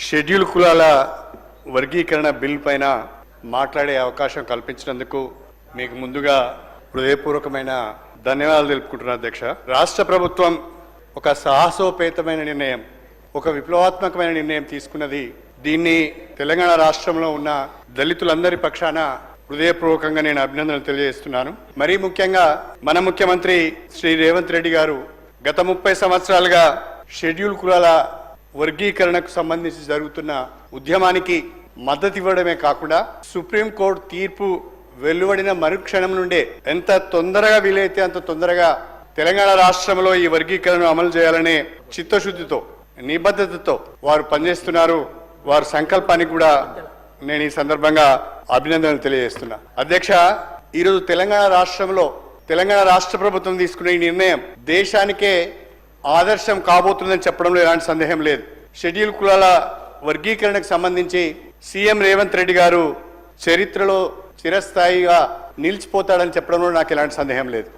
Schedule కులాల వర్గీకరణ bill పైన మాట్లాడే అవకాశం కల్పించినందుకు మీకు ముందుగా హృదయపూర్వకమైన ధన్యవాదాలు తెలుపుకుంటున్నాను అధ్యక్ష. రాష్ట్ర ప్రభుత్వం ఒక సాహసోపేతమైన నిర్ణయం, ఒక విప్లవాత్మకమైన నిర్ణయం తీసుకున్నది. దీన్ని తెలంగాణ రాష్ట్రంలో ఉన్న దళితులందరి పక్షాన హృదయపూర్వకంగా నేను అభినందనలు తెలియజేస్తున్నాను. మరీ ముఖ్యంగా మన ముఖ్యమంత్రి శ్రీ రేవంత్ రెడ్డి గారు గత 30 సంవత్సరాలుగా షెడ్యూల్ కులాల వర్గీకరణకు సంబంధించి జరుగుతున్న ఉద్యమానికి మద్దతు ఇవ్వడమే కాకుండా సుప్రీంకోర్టు తీర్పు వెలువడిన మరుక్షణం నుండే ఎంత తొందరగా వీలైతే అంత తొందరగా తెలంగాణ రాష్ట్రంలో ఈ వర్గీకరణను అమలు చేయాలనే చిత్తశుద్ధితో నిబద్ధతతో వారు పనిచేస్తున్నారు. వారి సంకల్పానికి కూడా నేను ఈ సందర్భంగా అభినందనలు తెలియజేస్తున్నా. అధ్యక్ష, ఈరోజు తెలంగాణ రాష్ట్రంలో తెలంగాణ రాష్ట్ర ప్రభుత్వం తీసుకున్న ఈ నిర్ణయం దేశానికే ఆదర్శం కాబోతుందని చెప్పడంలో ఎలాంటి సందేహం లేదు. షెడ్యూల్ కులాల వర్గీకరణకు సంబంధించి సీఎం రేవంత్ రెడ్డి గారు చరిత్రలో చిరస్థాయిగా నిలిచిపోతాడని చెప్పడంలో నాకు ఎలాంటి సందేహం లేదు.